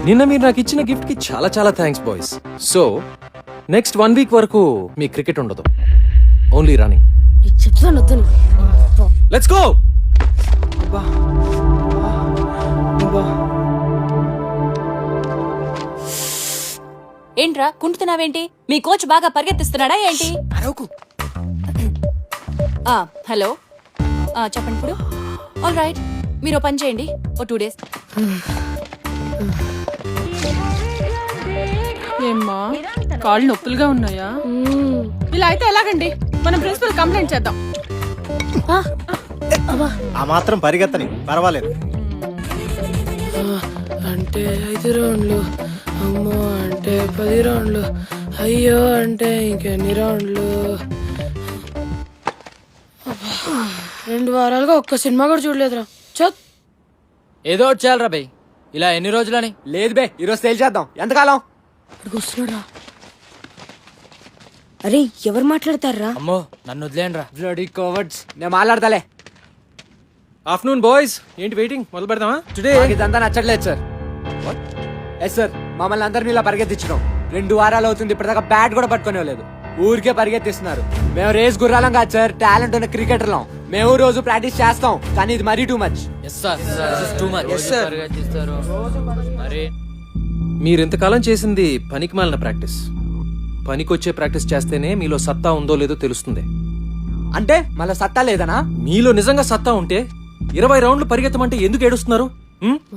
నిన్న మీరు నాకు ఇచ్చిన గిఫ్ట్ కి చాలా చాలా thanks boys. So next 1 week వరకు మీ క్రికెట్ ఉండదు, ఓన్లీ రన్నింగ్. చెప్తాను వద్దని. Let's go. ఏంట్రా కుంటున్నావేంటి? మీ కోచ్ బాగా పరిగెత్తిస్తున్నాడా ఏంటి? హలో చెప్పండి ఇప్పుడు. ఆల్ రైట్, మీరు పని చేయండి, ఓ 2 days. ఏమ్మా కాళ్ళు నొప్పులుగా ఉన్నాయా? ఇలా అయితే ఎలాగండి? మనం ప్రిన్సిపల్ కంప్లైంట్ చేద్దాం. ఆ మాత్రం పరిగెత్తని పర్వాలేదు. అంటే 5 రౌండ్లు, అమ్మో అంటే 10 రౌండ్లు, అయ్యో అంటే ఇంకెన్ని రౌండ్లు. 2 వారాలుగా ఒక్క సినిమా కూడా చూడలేదురా. చత్ ఏదో వచ్చేయాలరా బై, ఇలా ఎన్ని రోజులని? లేదు బే, ఈరోజు సేల్ చేద్దాం. ఎంతకాలం? వస్తున్నారా? అరే ఎవరు మాట్లాడతారా? అమ్మో నన్ను వదిలేండి రా. Bloody cowards. నేను మాట్లాడతాలే. ఆఫ్టర్నూన్ బాయ్స్, ఏంటి వెయిటింగ్? మొదలు పెడదామా? టుడే ఇదంతా నచ్చట్లేదు సార్. ఎస్ సార్, మమ్మల్ని అందరినీ ఇలా పరిగెత్తించడం 2 వారాలు అవుతుంది. ఇప్పటిదాకా బ్యాట్ కూడా పట్టుకునేలేదు. ఊరికే పరిగెత్తిస్తున్నారు. మేము రేస్ గుర్రాలం కాదు సార్, టాలెంట్ ఉన్న క్రికెటర్లం. మేము రోజు ప్రాక్టీస్ చేస్తాం, కానీ ఇది మరీ too much. Yes sir, this is too much. Yes sir, మరి మీరు ఇంతకాలం చేసింది పనికి మాలిన ప్రాక్టీస్. పనికొచ్చే ప్రాక్టీస్ చేస్తేనే మీలో సత్తా ఉందో లేదో తెలుస్తుంది. అంటే మళ్ళీ సత్తా లేదనా? మీలో నిజంగా సత్తా ఉంటే 20 రౌండ్లు పరిగెత్తమంటే ఎందుకు ఏడుస్తున్నారు?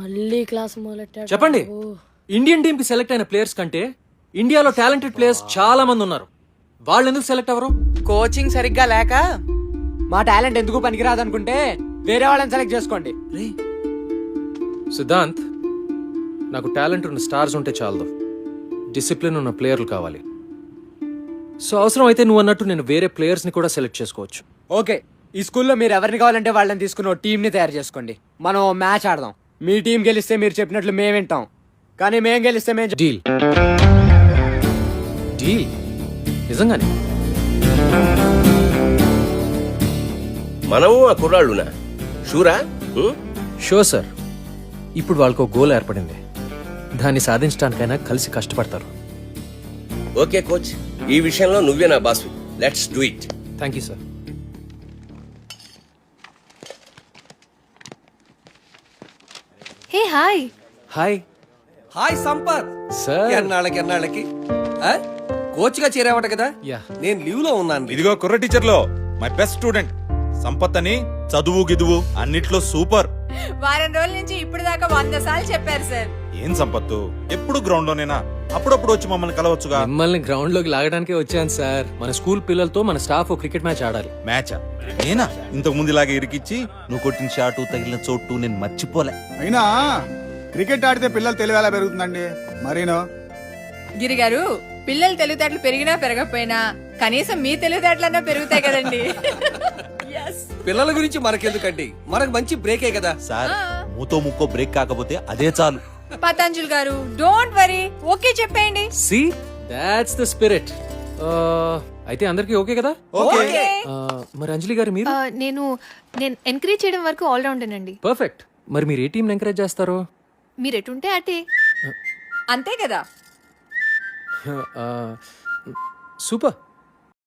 మళ్ళీ క్లాస్ మొదలెట్టాడు. చెప్పండి. ఇండియన్ టీమ్ కి సెలెక్ట్ అయిన ప్లేయర్స్ కంటే ఇండియాలో టాలెంటెడ్ ప్లేయర్స్ చాలా మంది ఉన్నారు. వాళ్ళు ఎందుకు సెలెక్ట్ అవ్వరు? కోచింగ్ సరిగ్గా లేక. మా టాలెంట్ ఎందుకు పనికిరాదు అనుకుంటే వేరే వాళ్ళని సెలెక్ట్ చేసుకోండి. సిద్ధాంత్, నాకు టాలెంట్ ఉన్న స్టార్స్ ఉంటే చాలదు, డిసిప్లిన్ ఉన్న ప్లేయర్లు కావాలి. సో అవసరం అయితే నువ్వు అన్నట్టు నేను వేరే ప్లేయర్స్ ని కూడా సెలెక్ట్ చేసుకోవచ్చు. ఓకే, ఈ స్కూల్లో మీరు ఎవరిని కావాలంటే వాళ్ళని తీసుకుని టీం ని తయారు చేసుకోండి. మనం మ్యాచ్ ఆడదాం. మీ టీం గెలిస్తే మీరు చెప్పినట్లు మేము వింటాం, కానీ మేము గెలిస్తే మేము డీల్. డీల్ నిజంగానే? మనము ఆ కుర్రాళ్ళునా? షూరా? Sure sir. ఇప్పుడు వాళ్ళకు గోల్ ఏర్పడింది, దాన్ని సాధించడానికైనా కలిసి కష్టపడతారు. ఓకే కోచ్, ఈ విషయంలో నువ్వే నా boss. Let's do it. Thank you sir. Hey hi. Hi. Hi Sampath. Sir. ఎన్నాళ్ళకి కోచ్ గా చేరావట కదా? యా. నేను లీవ్ లో ఉన్నాను. ఇదిగో కుర్ర టీచర్ లో మై బెస్ట్ స్టూడెంట్ సంపత్ అని. చదువు గిదువు అన్నిట్లో సూపర్. వారం రోజుల నుంచి ఇప్పుడు దాకా 100 సార్లు చెప్పారు సార్. ఏం సంపత్తు, ఎప్పుడు గ్రౌండ్ లోనేనా? అప్పుడప్పుడు వచ్చి మమ్మల్ని కలవచ్చుగా. మిమ్మల్ని గ్రౌండ్ లోకి లాగడానికే వచ్చాను సార్. మన స్కూల్ పిల్లలతో మన స్టాఫ్ క్రికెట్ మ్యాచ్ ఆడాలి. మ్యాచా? నేనా? ఇంతకు ముందు ఇలాగే ఇరికిచ్చి నువ్వు కొట్టిన షాటు తగిలిన చోటు నేను మర్చిపోలే. అయినా క్రికెట్ ఆడితే పిల్లలు తెలివి ఎలా పెరుగుతుందండి? మరీనో గిరి గారు, పిల్లలు తెలివితేటలు పెరిగినా పెరగకపోయినా కనీసం మీ తెలివితేటలన్నా పెరుగుతాయి కదండి. పిల్లల గురించి మనకెందుకండి, మనకు మంచి బ్రేకే కదా సార్. మూతో ముక్కో బ్రేక్ కాకపోతే అదే చాలు. పతంజలి గారు, డోంట్ వరీ, ఓకే చెప్పేయండి. See that's the spirit. అయితే అందరికి ఓకే కదా? ఓకే. మరి అంజలి గారు మీరు? నేను ఎంకరేజ్ చేయడం వరకు ఆల్ రౌండేనండి. పర్ఫెక్ట్. మరి మీరు ఏ టీం ఎంకరేజ్ చేస్తారు? మీరు ఎటుంటే అటే. అంతే కదా. సూపర్.